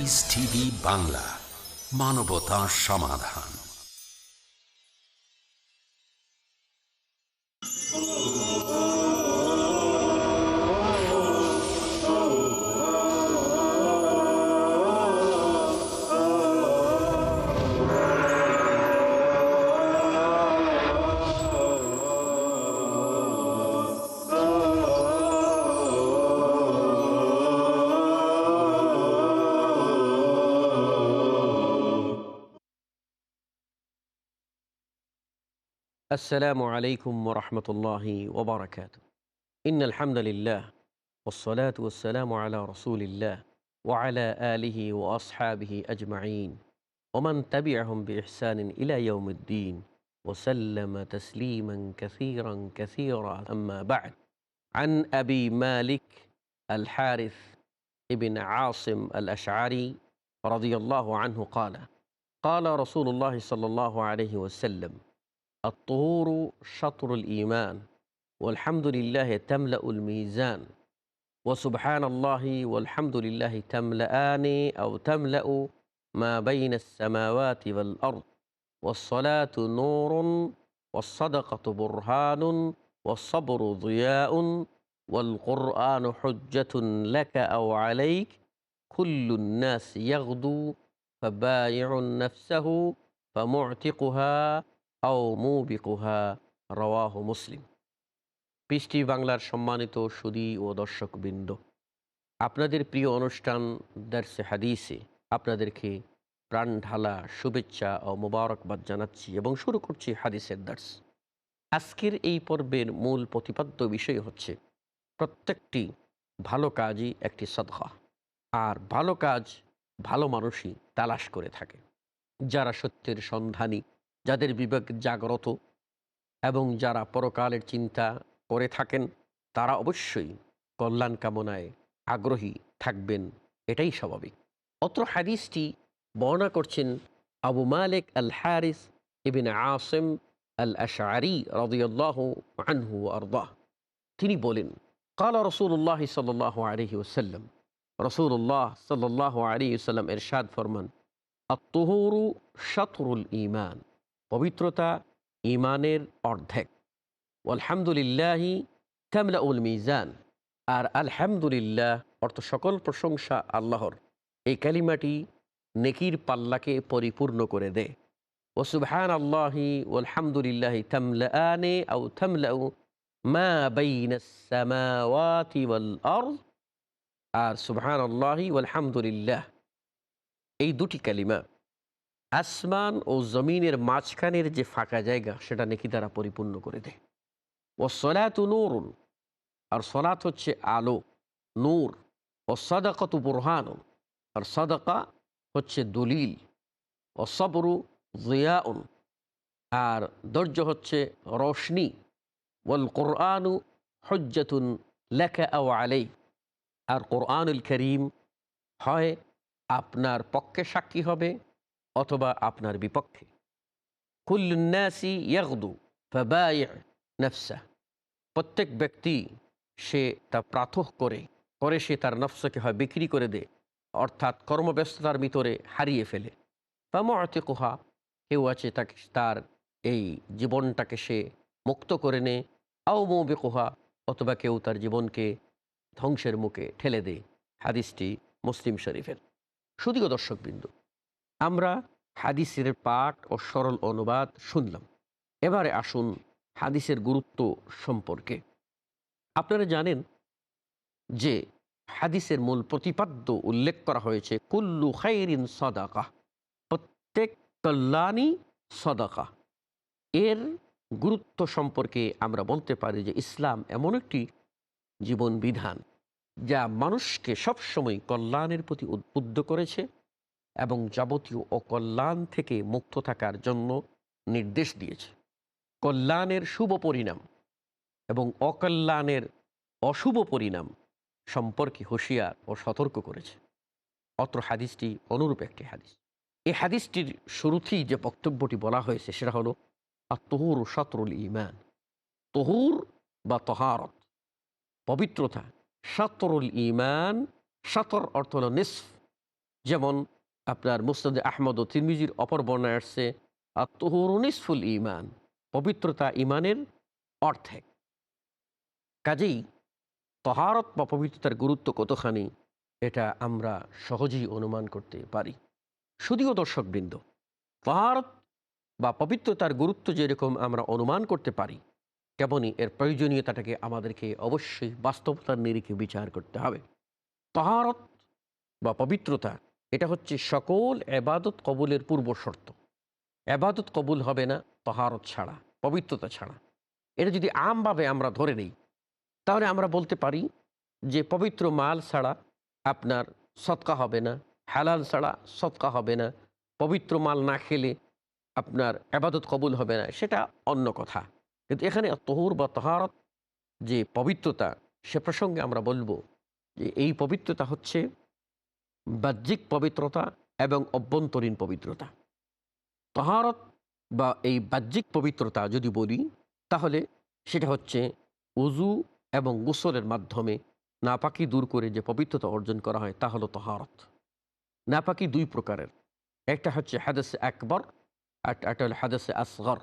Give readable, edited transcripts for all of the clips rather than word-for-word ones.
Piece TV Bangla, মানবতা সমাধান। السلام عليكم ورحمة الله وبركاته. إن الحمد لله والصلاة والسلام على رسول الله وعلى آله وأصحابه أجمعين ومن تبعهم بإحسان إلى يوم الدين وسلم تسليما كثيرا كثيرا. أما بعد، عن أبي مالك الحارث ابن عاصم الأشعري رضي الله عنه قال: قال رسول الله صلى الله عليه وسلم: الطهور شطر الإيمان والحمد لله تملأ الميزان وسبحان الله والحمد لله تملأان أو تملأ ما بين السماوات والأرض والصلاة نور والصدقة برهان والصبر ضياء والقرآن حجة لك أو عليك كل الناس يغدو فبايع نفسه فمعتقها আও মুবিকুহা। রাওয়াহু মুসলিম। পিস টিভি বাংলার সম্মানিত সুধী ও দর্শকবৃন্দ, আপনাদের প্রিয় অনুষ্ঠান দারসে হাদিসে আপনাদেরকে প্রাণ ঢালা শুভেচ্ছা ও মোবারকবাদ জানাচ্ছি এবং শুরু করছি হাদিসের দার্স। আজকের এই পর্বের মূল প্রতিপাদ্য বিষয় হচ্ছে প্রত্যেকটি ভালো কাজই একটি সদকা, আর ভালো কাজ ভালো মানুষই তালাশ করে থাকে। যারা সত্যের সন্ধানী, যাদের বিবেক জাগ্রত এবং যারা পরকালের চিন্তা করে থাকেন, তারা অবশ্যই কল্যাণ কামনায় আগ্রহী থাকবেন, এটাই স্বাভাবিক। অত্র হাদিসটি বর্ণনা করছেন আবু মালিক আল হারিস ইবনে আসিম আল আশআরি রাদিয়াল্লাহু আনহু ওয়া আরদাহ। তিনি বলেন, ক্বালা রাসূলুল্লাহ সাল্লাল্লাহু আলাইহি ওয়াসাল্লাম, রাসূলুল্লাহ সাল্লাল্লাহু আলাইহি ওয়াসাল্লাম ইরশাদ ফরমান, আত-তুহুরু শাতরুল ঈমান, পবিত্রতা ঈমানের অর্ধেক। আলহামদুলিল্লাহি তামলাউল মিজান, আর আলহামদুলিল্লাহ অর্থ সকল প্রশংসা আল্লাহর, এই কালিমাটি নেকির পাল্লাকে পরিপূর্ণ করে দেয়। ও সুবহানাল্লাহি ওয়ালহামদুলিল্লাহি তামলাআনে আও তামলাউ মা বাইনাস সামাওয়াতি ওয়াল আরদ, আর সুবহানাল্লাহি ওয়ালহামদুলিল্লাহ এই দুটি কালিমা আসমান ও জমিনের মাঝখানের যে ফাঁকা জায়গা, সেটা নেকি দ্বারা পরিপূর্ণ করে দেয়। ও সলাতু নূরুন, আর সলাত হচ্ছে আলো, নূর। ও সাদাকাতু বুরহানুন, আর সাদাকা হচ্ছে দলিল। ও সবরু জিয়াউন, আর ধৈর্য হচ্ছে রোশনি। ওয়াল কোরআনু হুজ্জাতুন লাকা আও আলাইক, আর কোরআনুল করিম হয় আপনার পক্ষে সাক্ষী হবে অথবা আপনার বিপক্ষে। কুল্লুন নাসি ইয়াগদু ফাবাই'আ নাফসাহ, প্রত্যেক ব্যক্তি সে তা প্রাতঃ করে সে তার নফসকে হয় বিক্রি করে দেয়, অর্থাৎ কর্মব্যস্ততার ভিতরে হারিয়ে ফেলে। ফামু'তিকুহা, কেউ আছে তাকে তার এই জীবনটাকে সে মুক্ত করে নেয়। আও মুবিকুহা, অথবা কেউ তার জীবনকে ধ্বংসের মুখে ঠেলে দেয়। হাদিসটি মুসলিম শরীফের। শুধুও দর্শকবৃন্দ, আমরা হাদিসের পাঠ ও সরল অনুবাদ শুনলাম। এবারে আসুন হাদিসের গুরুত্ব সম্পর্কে। আপনারা জানেন যে হাদিসের মূল প্রতিপাদ্য উল্লেখ করা হয়েছে কুল্লু খাইরিন সাদাকা, প্রত্যেক কল্যাণই সাদাকা। এর গুরুত্ব সম্পর্কে আমরা বলতে পারি যে ইসলাম এমন একটি জীবন বিধান যা মানুষকে সবসময় কল্যাণের প্রতি উদ্বুদ্ধ করেছে এবং যাবতীয় অকল্যাণ থেকে মুক্ত থাকার জন্য নির্দেশ দিয়েছে। কল্যাণের শুভ পরিণাম এবং অকল্যাণের অশুভ পরিণাম সম্পর্কে হুঁশিয়ার ও সতর্ক করেছে। অত্র হাদিসটি অনুরূপ একটি হাদিস। এই হাদিসটির শুরুতেই যে বক্তব্যটি বলা হয়েছে সেটা হলো আত-তুহুরু শাতরুল ঈমান। তুহুর বা তহারত, পবিত্রতা, শাতরুল ঈমান, শাতর অর্থ হল নিসফ, যেমন আপনার মুসনাদে আহমদ ও তিরমিজির অপর বর্ণায় আসছে আত-তুহুরু নিসফুল ঈমান, পবিত্রতা ঈমানের অর্ধেক। কাজেই তহারত বা পবিত্রতার গুরুত্ব কতখানি এটা আমরা সহজেই অনুমান করতে পারি। শুধুও দর্শকবৃন্দ, তহারত বা পবিত্রতার গুরুত্ব যেরকম আমরা অনুমান করতে পারি, তেমনই এর প্রয়োজনীয়তাটাকে আমাদেরকে অবশ্যই বাস্তবতার নিরিখে বিচার করতে হবে। তহারত বা পবিত্রতা এটা হচ্ছে সকল এবাদত কবুলের পূর্ব শর্ত। এবাদত কবুল হবে না তহারত ছাড়া, পবিত্রতা ছাড়া। এটা যদি আমভাবে আমরা ধরে নেই, তাহলে আমরা বলতে পারি যে পবিত্র মাল ছাড়া আপনার সদকা হবে না, হালাল ছাড়া সদকা হবে না, পবিত্র মাল না খেলে আপনার এবাদত কবুল হবে না, সেটা অন্য কথা। কিন্তু এখানে তহুর বা তহারত যে পবিত্রতা, সে প্রসঙ্গে আমরা বলবো যে এই পবিত্রতা হচ্ছে বাহ্যিক পবিত্রতা এবং অভ্যন্তরীণ পবিত্রতা। তহারত বা এই বাহ্যিক পবিত্রতা যদি বলি, তাহলে সেটা হচ্ছে উজু এবং গোসলের মাধ্যমে নাপাকি দূর করে যে পবিত্রতা অর্জন করা হয় তা হলো তহারত। নাপাকি দুই প্রকারের, একটা হচ্ছে হাদাসে আকবর আর একটা হলো হাদাসে আসগর।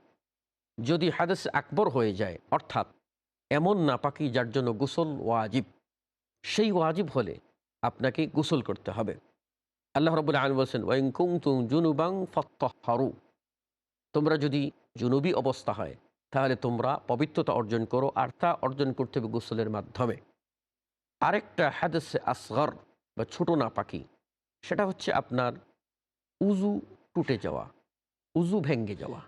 যদি হাদাসে আকবর হয়ে যায়, অর্থাৎ এমন নাপাকি যার জন্য গোসল ওয়াজিব, সেই ওয়াজিব হলে আপনাকে গোসল করতে হবে। আল্লাহ রাব্বুল আলামিন বলেছেন, ওয়াইন কুনতুম জুনুবান ফাত্তাহহারু, তোমরা যদি জুনুবি অবস্থা হয় তাহলে তোমরা পবিত্রতা অর্জন করো, আর তা অর্জন করতে হবে গোসলের মাধ্যমে। আরেকটা হাদাসে আসগর বা ছোট নাপাকি, সেটা হচ্ছে আপনার উজু টুটে যাওয়া, উজু ভেঙ্গে যাওয়া।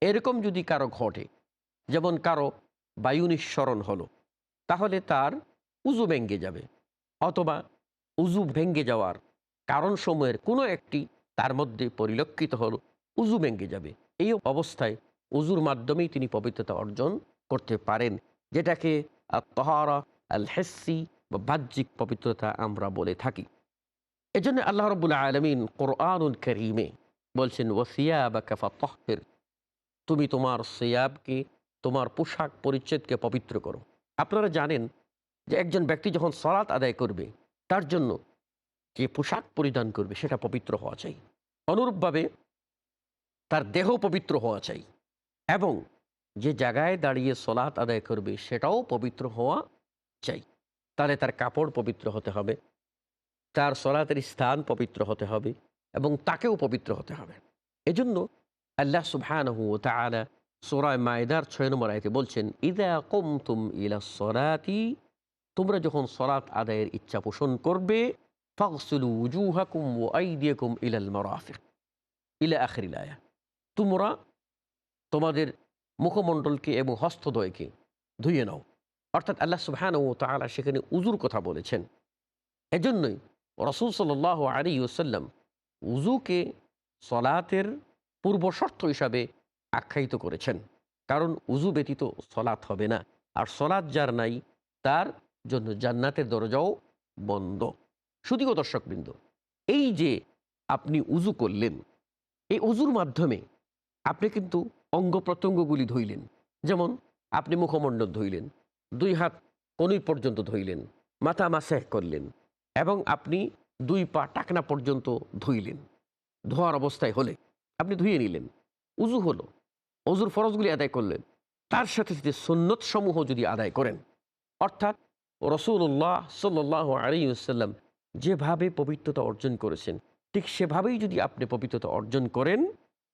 এরকম যদি কারো ঘটে, যেমন কারো বায়ু নিঃসরণ হলো, তাহলে তার উজু ভেঙ্গে যাবে, অথবা উজু ভেঙ্গে যাওয়ার কারণসমূহের কোনো একটি তার মধ্যে পরিলক্ষিত হলো, উজু ভেঙ্গে যাবে। এই অবস্থায় উজুর মাধ্যমেই তিনি পবিত্রতা অর্জন করতে পারেন, যেটাকে আত-তাহারা আল হিসসি বা বাহ্যিক পবিত্রতা আমরা বলে থাকি। এজন্য আল্লাহ রাব্বুল আলামিন কোরআনুল কারীমে বলছেন, ওয়াসিয়াবাকা ফাতাহহির, তুমি তোমার সিয়াবকে, তোমার পোশাক পরিচ্ছদকে পবিত্র করো। আপনারা জানেন যে একজন ব্যক্তি যখন সালাত আদায় করবে, তার জন্য যে পোশাক পরিধান করবে সেটা পবিত্র হওয়া চাই। অনুরূপভাবে তার দেহ পবিত্র হওয়া চাই, এবং যে জায়গায় দাঁড়িয়ে সালাত আদায় করবে সেটাও পবিত্র হওয়া চাই। তাহলে তার কাপড় পবিত্র হতে হবে, তার সালাতের স্থান পবিত্র হতে হবে, এবং তাকেও পবিত্র হতে হবে। এজন্য আল্লাহ সুবহানাহু ওয়া তাআলা সূরা মায়দার ৬ নম্বর আয়াতে বলছেন, ইযা কুমতুম ইলাস সালাতি, তোমরা যখন সালাত আদায়ের ইচ্ছা পোষণ করবে, ফাগসিলু উজুহাকুম ওয়া আইদিয়াকুম ইলাল মারাফিক ইলা আখিরিল আয়া, তোমরা তোমাদের মুখমণ্ডলকে এবং হস্তদ্বয়কে ধুয়ে নাও। অর্থাৎ আল্লাহ সুবহানাহু ওয়া তাআলা সেখানে উজুর কথা বলেছেন। এজন্যই রাসূল সাল্লাল্লাহু আলাইহি ওয়াসাল্লাম উজুকে সলাতের পূর্ব শর্ত হিসাবে আখ্যায়িত করেছেন। কারণ উজু ব্যতীত সলাত হবে না, আর সলাত যার নাই তার জন্য জান্নাতের দরজাও বন্ধ। শুধুও দর্শকবৃন্দ, এই যে আপনি উজু করলেন, এই উজুর মাধ্যমে আপনি কিন্তু অঙ্গ প্রত্যঙ্গগুলি ধুইলেন। যেমন আপনি মুখমণ্ডল ধুইলেন, দুই হাত কনুই পর্যন্ত ধুইলেন, মাথা মাসেহ করলেন, এবং আপনি দুই পা টাকনা পর্যন্ত ধুইলেন। ধোয়ার অবস্থায় হলে আপনি ধুয়ে নিলেন, উজু হলো, অজুর ফরজগুলি আদায় করলেন। তার সাথে সাথে সুন্নত সমূহ যদি আদায় করেন, অর্থাৎ রাসূলুল্লাহ সাল্লাল্লাহু আলাইহি ওয়াসাল্লাম যেভাবে পবিত্রতা অর্জন করেছেন, ঠিক সেভাবেই যদি আপনি পবিত্রতা অর্জন করেন,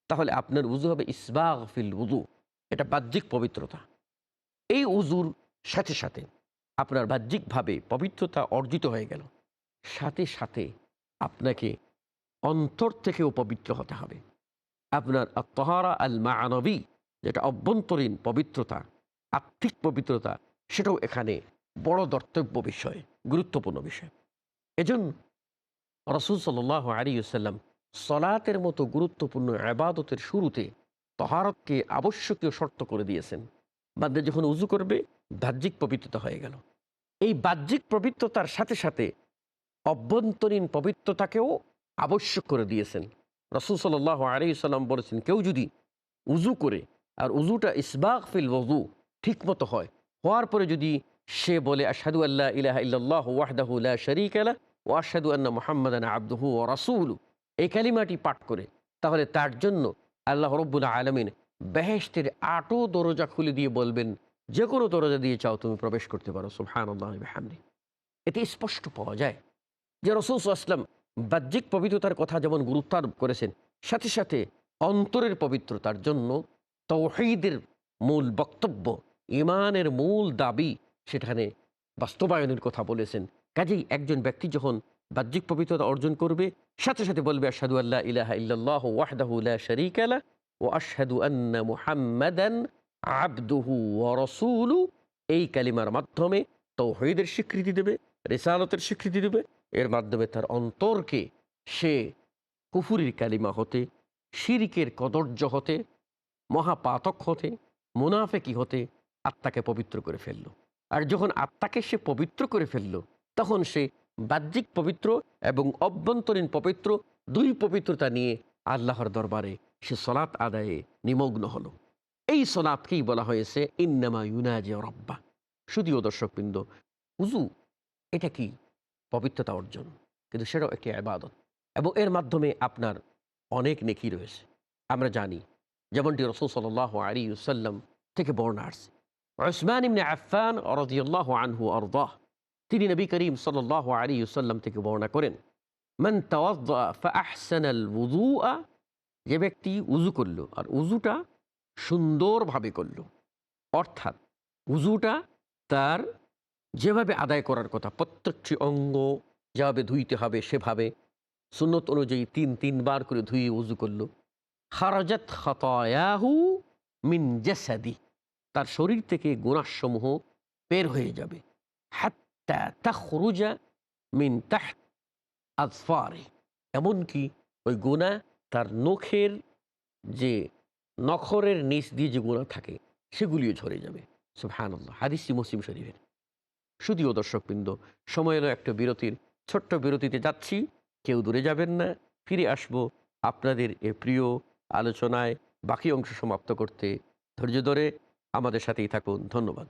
তাহলে আপনার উজু হবে ইসবাগ ফিল উজু, এটা বাহ্যিক পবিত্রতা। এই উজুর সাথে সাথে আপনার বাহ্যিকভাবে পবিত্রতা অর্জিত হয়ে গেল, সাথে সাথে আপনাকে অন্তর থেকেও পবিত্র হতে হবে। আপনার আত-তাহারা আল মা'নাবী, যেটা অভ্যন্তরীণ পবিত্রতা, আত্মিক পবিত্রতা, সেটাও এখানে বড় দ্রষ্টব্য বিষয়, গুরুত্বপূর্ণ বিষয়। এজন্য রাসূল সাল্লাল্লাহু আলাইহি ওয়াসাল্লাম সলাতের মতো গুরুত্বপূর্ণ ইবাদতের শুরুতে তাহারতকে আবশ্যকীয় শর্ত করে দিয়েছেন। বান্দা যখন উজু করবে, বাহ্যিক পবিত্রতা হয়ে গেল। এই বাহ্যিক পবিত্রতার সাথে সাথে অভ্যন্তরীণ পবিত্রতাকেও আবশ্যক করে দিয়েছেন। রাসূল সাল্লাল্লাহু আলাইহি ওয়াসাল্লাম বলেছেন, কেউ যদি উজু করে, আর উজুটা ইসবাগ ফিল ওযু ঠিকমতো হয়, হওয়ার পরে যদি সে বলে আশহাদু আল্লা ইলাহা ইল্লাল্লাহু ওয়াহদাহু লা শারীকা লাহু ও আশহাদু আন্না মুহাম্মাদান আবদুহু ওয়া রাসূলু, এই কালিমাটি পাঠ করে, তাহলে তার জন্য আল্লাহ রাব্বুল আলামিন বেহেশতের 8ও দরজা খুলে দিয়ে বলবেন, যে কোনো দরজা দিয়ে চাও তুমি প্রবেশ করতে পারো। সুবহানাল্লাহি ওয়া বিহামদিহি। এতে স্পষ্ট পাওয়া যায় যে রাসূল সাল্লাল্লাহু আলাইহি ওয়াসাল্লাম বাহ্যিক পবিত্রতার কথা যেমন গুরুত্ব আরোপ করেছেন, সাথে সাথে অন্তরের পবিত্রতার জন্য তাওহীদের মূল বক্তব্য, ঈমানের মূল দাবি সেখানে বাস্তবায়নের কথা বলেছেন। কাজেই একজন ব্যক্তি যখন বাহ্যিক পবিত্রতা অর্জন করবে, সাথে সাথে বলবে আশহাদু আল্লা ইলাহা ইল্লাল্লাহু ওয়াহদাহু লা শারীকা লাহু ওয়া আশহাদু আন্না মুহাম্মাদান আবদুহু ওয়া রাসূলুহু। এই কালিমার মাধ্যমে তাওহীদের স্বীকৃতি দেবে, রিসালাতের স্বীকৃতি দেবে। এর মাধ্যমে তার অন্তরকে সে কুফুরির কালিমা হতে, শিরকের কদর্য হতে, মহাপাতক হতে, মুনাফেকি হতে আত্মাকে পবিত্র করে ফেলল। আর যখন আত্মাকে সে পবিত্র করে ফেলল, তখন সে বাহ্যিক পবিত্র এবং অভ্যন্তরীণ পবিত্র, দুই পবিত্রতা নিয়ে আল্লাহর দরবারে সে সলাত আদায়ে নিমগ্ন হলো। এই সলাতকেই বলা হয়েছে ইন্নামা ইউনাজি রাব্বা। শুধুও দর্শকবৃন্দ, উযু এটা কি? পবিত্রতা অর্জন, কিন্তু সেটাও একটি ইবাদত, এবং এর মাধ্যমে আপনার অনেক নেকি রয়েছে। আমরা জানি, যেমনটি রাসূল সাল্লাল্লাহু আলাইহি ওয়াসাল্লাম থেকে বর্ণনা আসছে, উসমান ইবনে আফফান রাদিয়াল্লাহু আনহু আরদাহ, তিনি নবী করিম সাল্লাল্লাহু আলাইহি ওয়াসাল্লাম থেকে বর্ণনা করেন, মান তাওয়াদ্দা ফাআহসানাল ওযুআ, যে ব্যক্তি উযু করলো আর উযুটা সুন্দরভাবে করলো, অর্থাৎ উযুটা তার যেভাবে আদায় করার কথা, প্রত্যেকটি অঙ্গ যেভাবে ধুইতে হবে সেভাবে সুন্নত অনুযায়ী ৩ বার করে ধুয়ে উযু করলো, খারাজাত খাতায়াহু মিন জাসাদি, তার শরীর থেকে গুনাহসমূহ বের হয়ে যাবে, হাত্তা তাখরুজা মিন তাহত আযফারি, এমনকি ওই গুনাহ তার নখের যে নখরের নিচ দিয়ে যে গুনাহ থাকে সেগুলিও ঝরে যাবে। সুবহানাল্লাহ। হাদিসটি মুসলিম শরীফের। শুধুও দর্শকবৃন্দ, সময় এলো একটা বিরতির। ছোট্ট বিরতিতে যাচ্ছি, কেউ দূরে যাবেন না, ফিরে আসব আপনাদের এ প্রিয় আলোচনায় বাকি অংশ সমাপ্ত করতে। ধৈর্য ধরে আমাদের সাথেই থাকুন। ধন্যবাদ।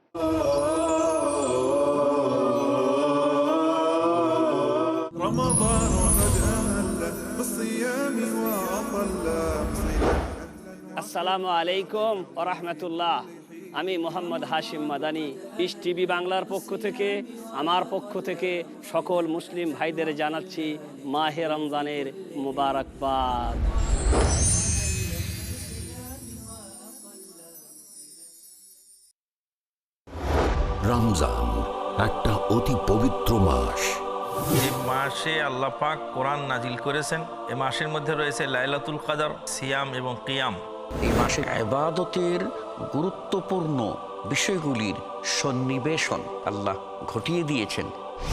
رمضان قد أهل بالصيام وأطل. আসসালামু আলাইকুম ওয়া রাহমাতুল্লাহ। আমি মোহাম্মদ হাশিম মাদানী, পিস টিভি বাংলার পক্ষ থেকে, আমার পক্ষ থেকে সকল মুসলিম ভাইদের জানাচ্ছি মাহে রমজানের মুবারকবাদ। রমজান একটা অতি পবিত্র মাস। এই মাসে আল্লাহ পাক কোরআন নাজিল করেছেন। এই মাসের মধ্যে রয়েছে লাইলাতুল কদর, সিয়াম এবং কিয়াম। এই মাসে ইবাদতের গুরুত্বপূর্ণ বিষয়গুলির সন্নিবেশন আল্লাহ ঘটিয়ে দিয়েছেন।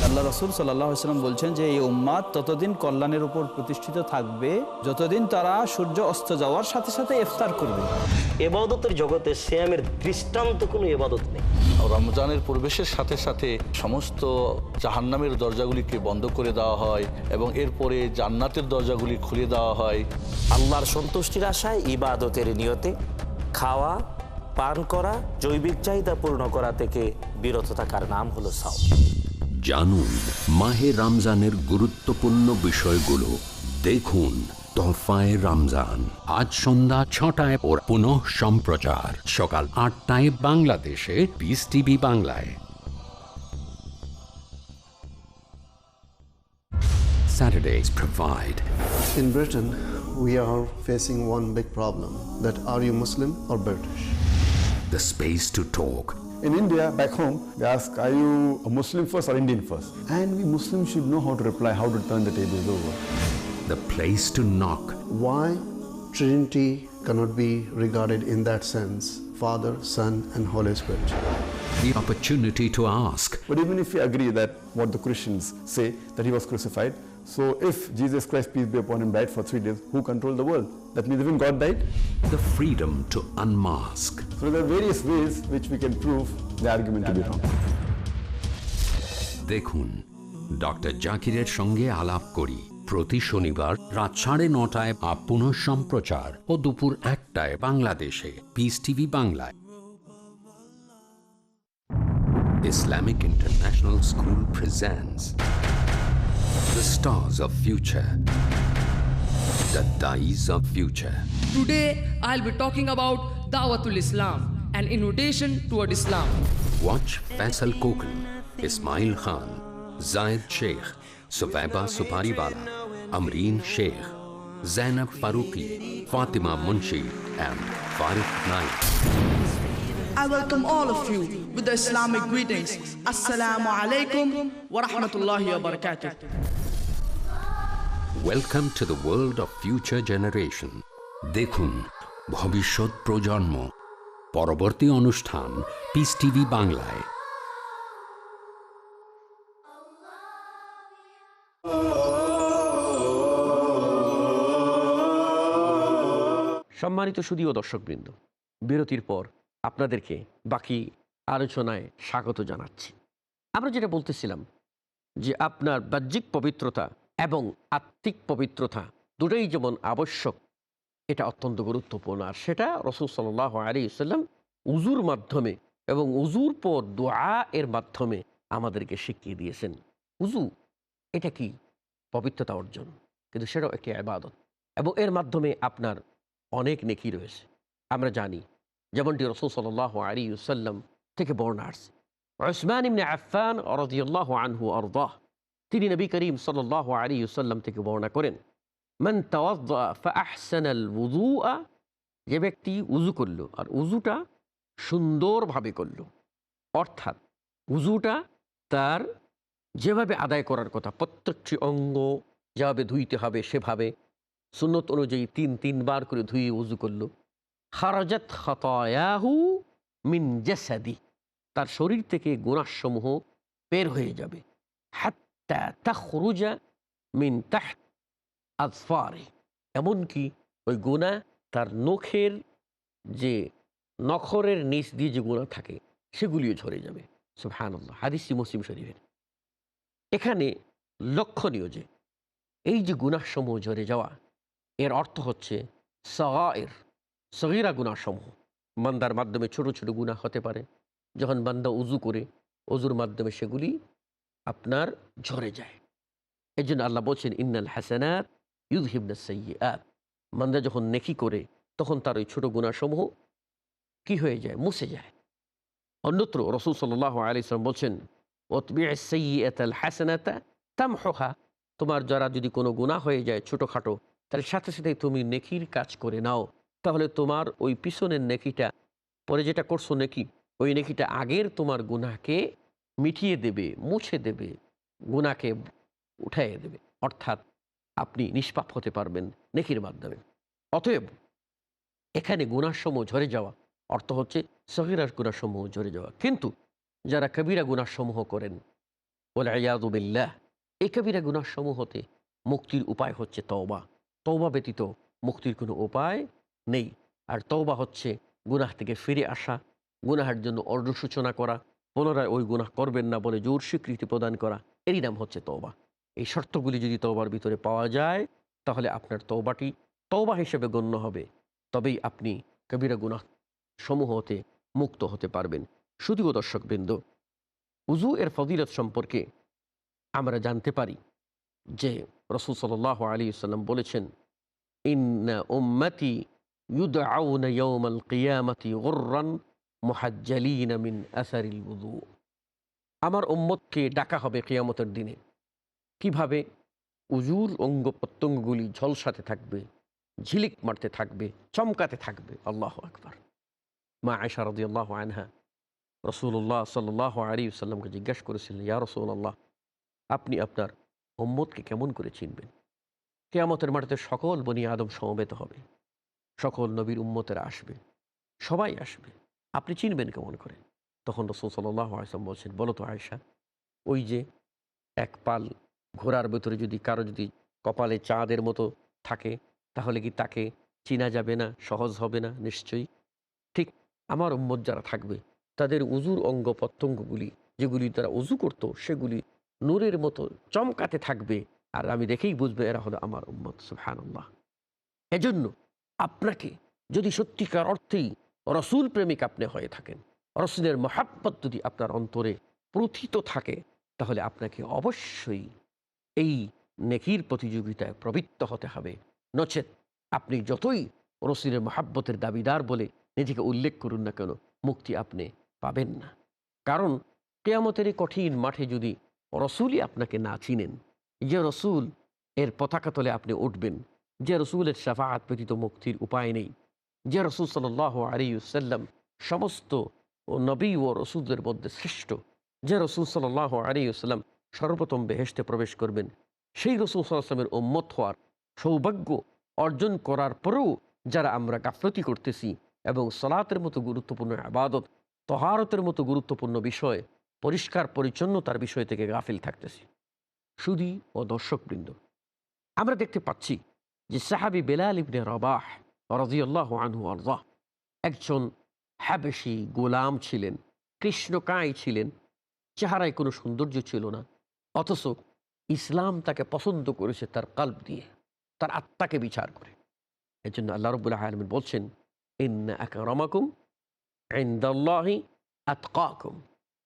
আল্লাহ রাসূল সাল্লাল্লাহু আলাইহি ওয়াসাল্লাম বলছেন যে এই উম্মাত ততদিন কল্যাণের উপর প্রতিষ্ঠিত থাকবে যতদিন তারা সূর্য অস্ত যাওয়ার সাথে সাথে ইফতার করবে। ইবাদতের জগতে সিয়ামের দৃষ্টান্ত কোনো ইবাদত নেই। রমজানের প্রবেশের সাথে সাথে সমস্ত জাহান্নামের দরজাগুলিকে বন্ধ করে দেওয়া হয় এবং এরপরে জান্নাতের দরজাগুলি খুলে দেওয়া হয়। আল্লাহর সন্তুষ্টির আশায় ইবাদতের নিয়তে খাওয়া পান করা, জৈবিক চাহিদা পূর্ণ করা থেকে বিরত থাকার নাম হলো সাওম। জানুন মাহে রমজানের গুরুত্বপূর্ণ বিষয়গুলো। দেখুন তোহফায়ে রমজান, আজ সন্ধ্যা 6টায় ও পুনঃ সম্প্রচার সকাল 8টায় বাংলাদেশে পিস টিভি বাংলায়। Saturdays provide. In Britain, we are facing one big problem, that are you Muslim or British? The space to talk. In India, back home, they ask, are you a Muslim first or Indian first? And we Muslims should know how to reply, how to turn the tables over. The place to knock. Why Trinity cannot be regarded in that sense, Father, Son and Holy Spirit? The opportunity to ask. But even if we agree that what the Christians say, that he was crucified, so if Jesus Christ, peace be upon him, died for 3 days, who controlled the world? That means even God died? The freedom to unmask. So there are various ways which we can prove the argument to be wrong. দেখুন doctor জাকিরের সঙ্গে আলাপ করি প্রতি শনিবার রাত 9:30 পুনঃ সম্প্রচার ও দুপুর 1টায় বাংলাদেশে পিস টিভি বাংলায়। Islamic International School presents The stars of future. The dyes of future. Today, I'll be talking about Dawatul Islam, an invitation toward Islam. Watch Faisal Kokan, Ismail Khan, Zayed Sheikh, Subaiba Supariwala, Amreen Sheikh, Zainab Faruqi, Fatima Munshi and Farid Naik. I welcome all of you with the Islamic greetings. Assalamu alaikum wa rahmatullahi wa barakatuh. Welcome to the world of future generation. দেখুন ভবিষ্যৎ প্রজন্ম পরবর্তী অনুষ্ঠান piece TV বাংলায়। সম্মানিত সুধী ও দর্শকবৃন্দ, বিরতির পর আপনাদেরকে বাকি আলোচনায় স্বাগত জানাচ্ছি। আমরা যেটা বলতেছিলাম যে আপনার বাহ্যিক পবিত্রতা এবং আত্মিক পবিত্রতা দুটোই যেমন আবশ্যক, এটা অত্যন্ত গুরুত্বপূর্ণ। আর সেটা রাসূল সাল্লাল্লাহু আলাইহি ওয়াসাল্লাম উযুর মাধ্যমে এবং উযুর পর দোয়া এর মাধ্যমে আমাদেরকে শিখিয়ে দিয়েছেন। উযু এটা কি? পবিত্রতা অর্জন, কিন্তু সেটাও একটি ইবাদত এবং এর মাধ্যমে আপনার অনেক নেকি রয়েছে। আমরা জানি যেমনটি রাসূল সাল্লাল্লাহু আলাইহি ওয়াসাল্লাম থেকে বর্ণনা আসছে। উসমান ইবনে আফফান রাদিয়াল্লাহু আনহু আরদাহ, তিনি নবী করিম সাল্লাল্লাহু আলাইহি ওয়াসাল্লাম থেকে বর্ণনা করেন, মান তাওয়াদ্দা ফাআহসানাল ওযুআ, যে ব্যক্তি উযু করল আর উযুটা সুন্দরভাবে করল, অর্থাৎ উযুটা তার যেভাবে আদায় করার কথা, প্রত্যেকটি অঙ্গ যেভাবে ধুইতে হবে সেভাবে সুন্নত অনুযায়ী তিনবার করে ধুয়ে উযু করল, খারাজাত খাতায়াহু মিন জাসাদি, তার শরীর থেকে গুনাহসমূহ বের হয়ে যাবে, হাত্তা তাখরুজা মিন তাহত আযফারি, এমনকি ওই গুনাহ তার নখের যে নখরের নিচ দিয়ে যে গুনাহ থাকে সেগুলিও ঝরে যাবে। সুবহানাল্লাহ, হাদিসটি মুসলিম শরীফের। এখানে লক্ষণীয় যে এই যে গুনাহসমূহ ঝরে যাওয়া, এর অর্থ হচ্ছে সাগায়ের, সগীরা গুনাহসমূহ। বান্দার মাধ্যমে ছোট ছোট গুনাহ হতে পারে, যখন বান্দা উযু করে উযুর মাধ্যমে সেগুলি আপনার ঝরে যায়। এই জন্য আল্লাহ বলছেন, ইন্নাল হাসানাত ইউযহিবনাস সাইয়্যাত, বান্দা যখন নেকি করে তখন তার ওই ছোট গুনাহসমূহ কি হয়ে যায়? মুছে যায়। অন্যত্র রাসূল সাল্লাল্লাহু আলাইহি ওয়াসাল্লাম বলছেন, ওয়াতবি'আস সাইয়্যাতাল হাসানাতা তামহুহা, তোমার যারা যদি কোনো গুনাহ হয়ে যায় ছোটোখাটো, তার সাথে সাথে তুমি নেকির কাজ করে নাও, তাহলে তোমার ওই পিছনের নেকিটা, পরে যেটা করছো নেকি, ওই নেকিটা আগের তোমার গুনাহকে মিটিয়ে দেবে, মুছে দেবে, গুনাহকে উঠাইয়ে দেবে, অর্থাৎ আপনি নিষ্পাপ হতে পারবেন নেকির মাধ্যমে। অতএব এখানে গুনাহসমূহ ঝরে যাওয়া অর্থ হচ্ছে সগীরা গুনাহসমূহ ঝরে যাওয়া। কিন্তু যারা কবিরা গুনাহসমূহ করেন, ওয়াল ইয়াযু বিল্লাহ, এই কবিরা গুনাহসমূহতে মুক্তির উপায় হচ্ছে তওবা। তওবা ব্যতীত মুক্তির কোনো উপায় নেই। আর তওবা হচ্ছে গুনাহ থেকে ফিরে আসা, গুনাহের জন্য অনুশোচনা করা, পুনরায় ওই গুনাহ করবেন না বলে জোর স্বীকৃতি প্রদান করা, এরই নাম হচ্ছে তওবা। এই শর্তগুলি যদি তওবার ভিতরে পাওয়া যায়, তাহলে আপনার তওবাটি তওবা হিসেবে গণ্য হবে, তবেই আপনি কবিরা গুনাহ সমূহ হতে মুক্ত হতে পারবেন। শুধুও দর্শকবৃন্দ, উযু এর ফজিলত সম্পর্কে আমরা জানতে পারি যে রাসূল সাল্লাল্লাহু আলাইহি ওয়াসাল্লাম বলেছেন, ইন্না উম্মতি ইউদআউনা ইয়াওমাল কিয়ামাতি গুররান মুহাজ্জালিনা মিন আসারিল ওযু, আমার উম্মতকে ডাকা হবে কিয়ামতের দিনে। কিভাবে? উযুর অঙ্গ প্রত্যঙ্গগুলি ঝলসাতে থাকবে, ঝিলিক মারতে থাকবে, চমকাতে থাকবে। আল্লাহু আকবার। মা আয়েশা রাদিয়াল্লাহু আনহা রাসূলুল্লাহ সাল্লাল্লাহু আলাইহি ওয়াসাল্লামকে জিজ্ঞাসা করেছিলেন, ইয়া রাসূলুল্লাহ, আপনি আপনার উম্মতকে কেমন করে চিনবেন? কিয়ামতের মাঠে সকল বনি আদম সমবেত হবে, সকল নবীর উম্মতেরা আসবে, সবাই আসবে, আপনি চিনবেন কেমন করে? তখন রাসূল সাল্লাল্লাহু আলাইহি ওয়াসাল্লাম বলছেন, বলো তো আয়েশা, ওই যে এক পাল ঘোড়ার ভেতরে যদি কারো যদি কপালে চাঁদের মতো থাকে, তাহলে কি তাকে চেনা যাবে না? সহজ হবে না? নিশ্চয়ই। ঠিক আমার উম্মত যারা থাকবে, তাদের উযুর অঙ্গ প্রত্যঙ্গগুলি যেগুলি তারা উযু করত, সেগুলি নূরের মতো চমকাতে থাকবে, আর আমি দেখেই বুঝবে এরা হলো আমার উম্মত। সুবহানাল্লাহ। এজন্য আপনাকে যদি সত্যিকার অর্থেই রসুল প্রেমিক আপনি হয়ে থাকেন, রসুলের মহাব্বত যদি আপনার অন্তরে প্রথিত থাকে, তাহলে আপনাকে অবশ্যই এই নেকির প্রতিযোগিতায় প্রবৃত্ত হতে হবে। নচেত আপনি যতই রসুলের মহাব্বতের দাবিদার বলে নিজেকে উল্লেখ করুন না কেন, মুক্তি আপনি পাবেন না। কারণ কিয়ামতের এই কঠিন মাঠে যদি রসুলই আপনাকে না চিনেন, যে রসুল এর পতাকা তলে আপনি উঠবেন, যে রসুলের শাফাআত ব্যতীত মুক্তির উপায় নেই, যে রসুল সাল্লাল্লাহু আলাইহি ওয়াসাল্লাম সমস্ত নবী ও রসুলদের মধ্যে শ্রেষ্ঠ, যে রসুল সাল্লাল্লাহু আলাইহি ওয়াসাল্লাম সর্বপ্রথম বেহেশতে প্রবেশ করবেন, সেই রসুল সাল্লাল্লাহু আলাইহি ওয়াসাল্লামের উম্মত হওয়ার সৌভাগ্য অর্জন করার পরেও যারা আমরা গাফলতি করতেছি এবং সালাতের মতো গুরুত্বপূর্ণ ইবাদত, তহারতের মতো গুরুত্বপূর্ণ বিষয়, পরিষ্কার পরিচ্ছন্নতার বিষয় থেকে গাফিল থাকতেছি। সুধী ও দর্শকবৃন্দ, আমরা দেখতে পাচ্ছি যে সাহাবী বেলাল ইবনে রবাহ রাদিয়াল্লাহু আনহু আরদা একজন হাবেশি গোলাম ছিলেন, কৃষ্ণকায় ছিলেন, চেহারায় কোনো সৌন্দর্য ছিল না, অথচ ইসলাম তাকে পছন্দ করেছে তার কলব দিয়ে, তার আত্মাকে বিচার করে। এর জন্য আল্লাহ রাব্বুল আলামিন বলছেন, ইন্না আকরামাকুম ইনদাল্লাহি আতকাকুম,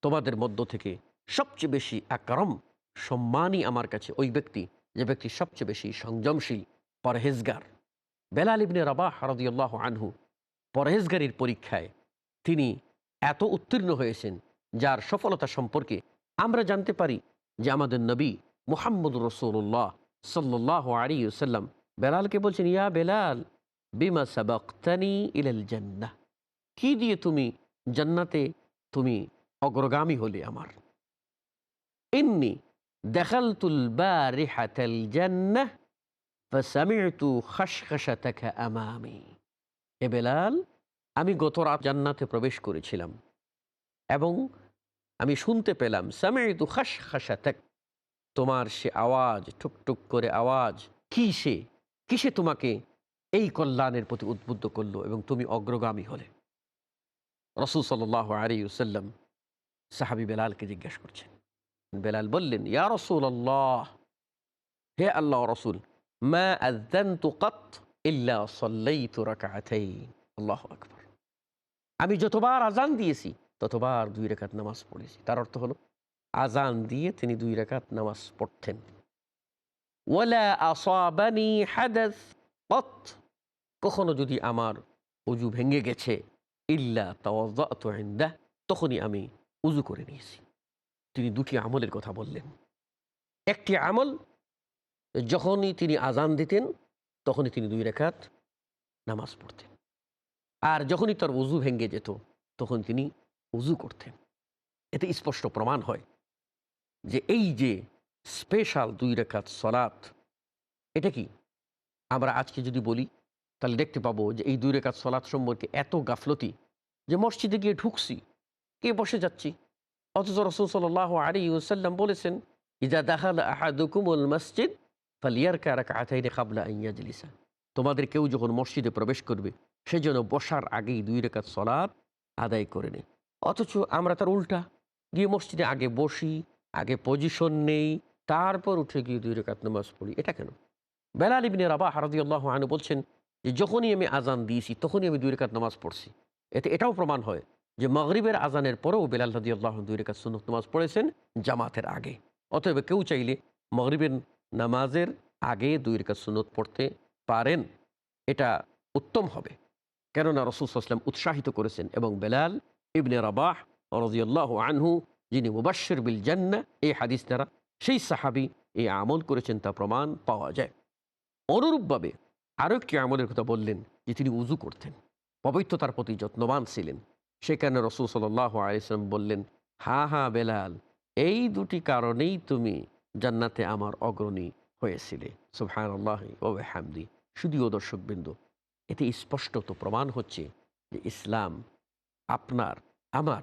তোমাদের মধ্য থেকে সবচেয়ে বেশি আকরাম, সম্মানী আমার কাছে ওই ব্যক্তি যে ব্যক্তি সবচেয়ে বেশি সংযমশীল, পরহেজগার। বেলাল ইবনে রবাহ রাদিয়াল্লাহু আনহু পরহেজগারির পরীক্ষায় তিনি এত উত্তীর্ণ হয়েছেন, যার সফলতা সম্পর্কে আমরা জানতে পারি যে আমাদের নবী মুহাম্মদুর রাসূলুল্লাহ সাল্লাল্লাহু আলাইহি ওয়াসাল্লাম বেলালকে বলছেন, ইয়া বেলাল বিমা সাবাকতানি ইলাল জান্নাহ, কি দিয়ে তুমি জান্নাতে তুমি অগ্রগামী হলে আমার। ইন্নী দাখালতুল বারিহাতাল জান্নাহ ফাসামি'তু খাশখাশাতাকা আমামি, হে বেলাল, আমি গত রাত জান্নাতে প্রবেশ করেছিলাম এবং আমি শুনতে পেলাম সামি'তু খাশখাশাতাক, তোমার সে আওয়াজ, টুকটুক করে আওয়াজ, কিসে তোমাকে এই কল্যাণের প্রতি উদ্বুদ্ধ করলো এবং তুমি অগ্রগামী হলে। রাসূল সাল্লাল্লাহু আলাইহি ওয়াসাল্লাম সাহাবী বেলালকে জিজ্ঞাসা করছেন। বেলাল বললেন, ইয়া রাসূলুল্লাহ, হে আল্লাহ রাসূল, মা আযানতু কাত ইল্লা সাল্লাইতু রাকা'তাইন। আল্লাহু আকবার, আমি যতবার আজান দিয়েছি ততবার 2 রাকাত নামাজ পড়েছি। তার অর্থ হলো আজান দিয়ে তিনি 2 রাকাত নামাজ পড়তেন। ওয়ালা আসাবানি হাদাস কাত, কখনো যদি আমার ওযু ভেঙে গেছে, ইল্লা তাওয়াজ্জাতু ইনদাহ, তখনই আমি উযু করে নিয়েছি। তিনি 2টি আমলের কথা বললেন। একটি আমল, যখনই তিনি আজান দিতেন তখনই তিনি 2 রাকাত নামাজ পড়তেন, আর যখনই তার ওযু ভেঙে যেত তখন তিনি উযু করতেন। এতে স্পষ্ট প্রমাণ হয় যে এই যে স্পেশাল 2 রাকাত সালাত, এটা কি আমরা আজকে যদি বলি তাহলে দেখতে পাবো যে এই 2 রাকাত সালাত সম্পর্কে এত গাফলতি যে মসজিদে গিয়ে ঢুকছি, কে বসে যাচ্ছি, অথচ রাসূল সাল্লাল্লাহু আলাইহি ওয়াসাল্লাম বলেছেন, ইযা দাখালা আহাদুকুমুল মসজিদ ফালিয়ারকা রাকআতাইনি ক্বাবলা আন ইয়াজলিসা, তোমাদের কেউ যখন মসজিদে প্রবেশ করবে সে যেন বসার আগেই 2 রাকাত সালাত আদায় করে নেয়। অথচ আমরা তার উল্টা, গিয়ে মসজিদে আগে বসি, আগে পজিশন নেই, তারপর উঠে গিয়ে 2 রাকাত নামাজ পড়ি। এটা কেন? বেলাল ইবনে রাবাহ রাদিয়াল্লাহু আনহু বলছেন যে যখনই আমি আজান দিয়েছি তখনই আমি 2 রাকাত নামাজ পড়ছি। এতে এটাও প্রমাণ হয় যে মাগরিবের আজানের পরেও বেলাল রাদিয়াল্লাহু আনহু 2 রাকাত সুন্নত নামাজ পড়েছেন জামাতের আগে। অতএব কেউ চাইলে মাগরিবের নামাজের আগে 2 রাকাত সুন্নত পড়তে পারেন, এটা উত্তম হবে। কেননা রাসূল সাল্লাল্লাহু আলাইহি ওয়াসাল্লাম উৎসাহিত করেছেন এবং বেলাল ইবনে রাবাহ রাদিয়াল্লাহু আনহু যিনি মুবাশশির বিল জান্নাহ, এই হাদিস দ্বারা সেই সাহাবী এই আমল করেছেন তা প্রমাণ পাওয়া যায়। অনুরূপভাবে আরও একটি আমলের কথা বললেন যে তিনি উযু করতেন, পবিত্রতার প্রতি যত্নবান ছিলেন। সেখানে রাসূল সাল্লাল্লাহু আলাইহি ওয়াসাল্লাম বললেন, হ্যাঁ বেলাল, এই 2টি কারণেই তুমি জান্নাতে আমার অগ্রণী হয়েছিলে। সুবহানাল্লাহি ওয়া বিহামদি। শুধুও দর্শকবৃন্দ, এতে স্পষ্টত প্রমাণ হচ্ছে যে ইসলাম আপনার আমার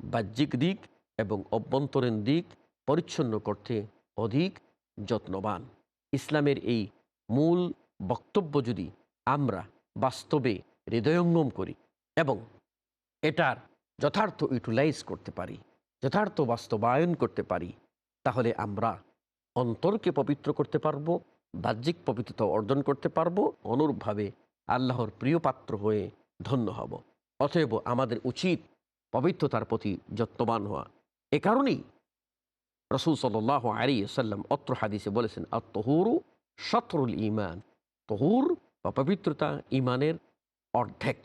বাহ্যিক দিক এবং অভ্যন্তরীণ দিক পরিচ্ছন্ন করতে অধিক যত্নবান। ইসলামের এই মূল বক্তব্য যদি আমরা বাস্তবে হৃদয়ঙ্গম করি এবং এটার যথার্থ ইউটিলাইজ করতে পারি, যথার্থ বাস্তবায়ন করতে পারি, তাহলে আমরা অন্তরকে পবিত্র করতে পারবো, বাহ্যিক পবিত্রতা অর্জন করতে পারবো, অনুরূপভাবে আল্লাহর প্রিয় পাত্র হয়ে ধন্য হব। অতএব আমাদের উচিত পবিত্রতার প্রতি যত্নবান হওয়া। এ কারণেই রাসূল সাল্লাল্লাহু আলাইহি ওয়াসাল্লাম অত্র হাদিসে বলেছেন, আত-তাহুরু শাতরুল ঈমান, তাহুর বা পবিত্রতা ঈমানের অর্ধেক।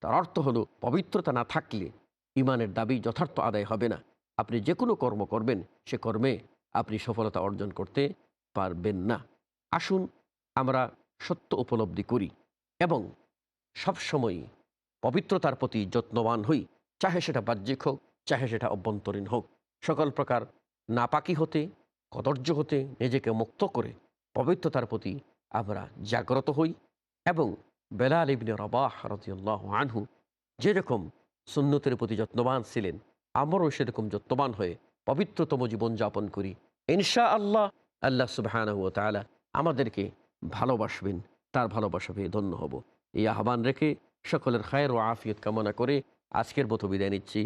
তার অর্থ হলো পবিত্রতা না থাকলে ঈমানের দাবি যথার্থ আদায় হবে না। আপনি যে কোনো কর্ম করবেন, সে কর্মে আপনি সফলতা অর্জন করতে পারবেন না। আসুন আমরা সত্য উপলব্ধি করি এবং সবসময় পবিত্রতার প্রতি যত্নবান হই, চাহে সেটা বাহ্যিক হোক, চাহে সেটা অভ্যন্তরীণ হোক। সকল প্রকার নাপাকি হতে, কদর্য হতে নিজেকে মুক্ত করে পবিত্রতার প্রতি আমরা জাগ্রত হই এবং বেলাল ইবনে রাবাহ রাদিয়াল্লাহু আনহু যেরকম সুন্নতের প্রতি যত্নবান ছিলেন, আমরাও সেরকম যত্নবান হয়ে পবিত্রতম জীবনযাপন করি। ইনশাআল্লাহ আল্লাহ সুবহানাহু ওয়া তাআলা আমাদেরকে ভালোবাসবেন, তার ভালোবাসা পেয়ে ধন্য হব। এই আহ্বান রেখে সকলের খায়ের ও আফিয়ত কামনা করে আজকের মতো বিদায় নিচ্ছি।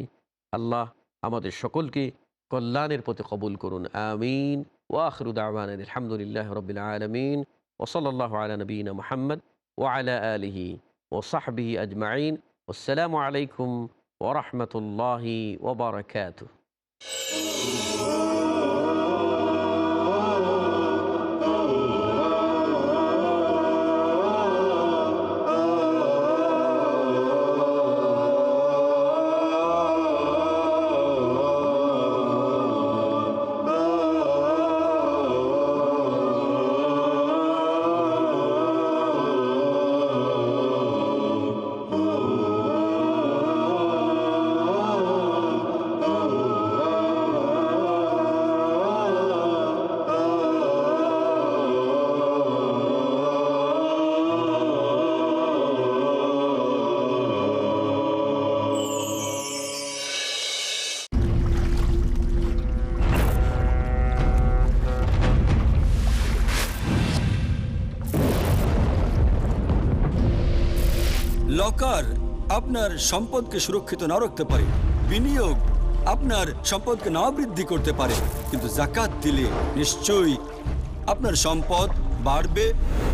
আল্লাহ আমাদের সকলকে কল্যাণের পথে কবুল করুন, আমিন। ওয়া আখিরু দাওয়ানা আলহামদুলিল্লাহি রাব্বিল আলামিন ওয়া সাল্লাল্লাহু আলা নবিয়িনা মুহাম্মদ ওয়া আলা আলিহি ওয়া সাহবিহি আজমাইন। আসসালামু আলাইকুম ওয়া রাহমাতুল্লাহি ওয়া বারাকাতুহু। লকার আপনার সম্পদকে সুরক্ষিত না রাখতে পারে, বিনিয়োগ আপনার সম্পদকে না বৃদ্ধি করতে পারে, কিন্তু যাকাত দিলে নিশ্চয়ই আপনার সম্পদ বাড়বে,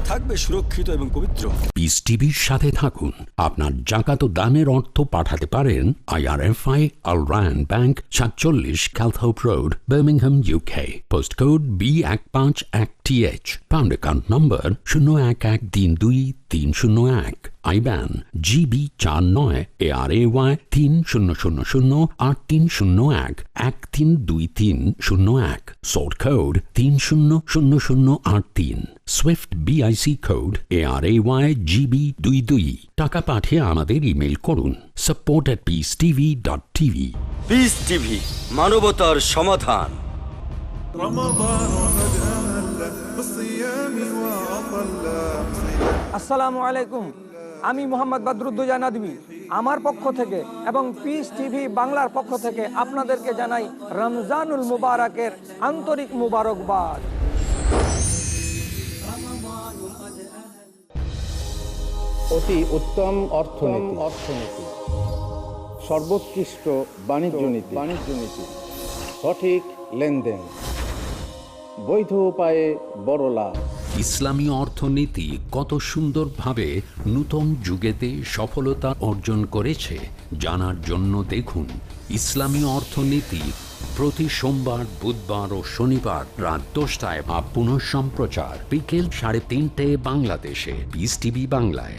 থাকবে সুরক্ষিত এবং পবিত্র। পিস টিভির সাথে থাকুন। আপনার জাকাত ও দানের অর্থ পাঠাতে পারেন IRFI Al Ryan Bank 47 Calthorpe Road, Birmingham, UK. Postcode B151TH. Pound account number 01132301. IBAN GB49 ARAY 30008301 132301. Sort code 300083. Swift BIC code ARAY GB22. টাকা পাঠিয়ে আমাদের ইমেল করুন support@peacetv.tv. পিস টিভি, মানবতার সমাধান। আসসালামু আলাইকুম, আমি মোহাম্মদ বদরুদ্দোজা নদভী আমার পক্ষ থেকে এবং পিস টিভি বাংলার পক্ষ থেকে আপনাদেরকে জানাই রমজানুল মুবারকের আন্তরিক মুবারকবাদ। অতি উত্তম অর্থনীতি, সর্বোৎকৃষ্ট বাণিজ্য নীতি, সঠিক লেনদেন, বৈধ উপায়ে বড় লাভ। ইসলামী অর্থনীতি কত সুন্দরভাবে নূতন যুগেতে সফলতা অর্জন করেছে জানার জন্য দেখুন ইসলামী অর্থনীতি প্রতি সোমবার, বুধবার ও শনিবার রাত 10টায় বা পুনঃ সম্প্রচার বিকেল 3:30 বাংলাদেশে পিস টিভি বাংলায়।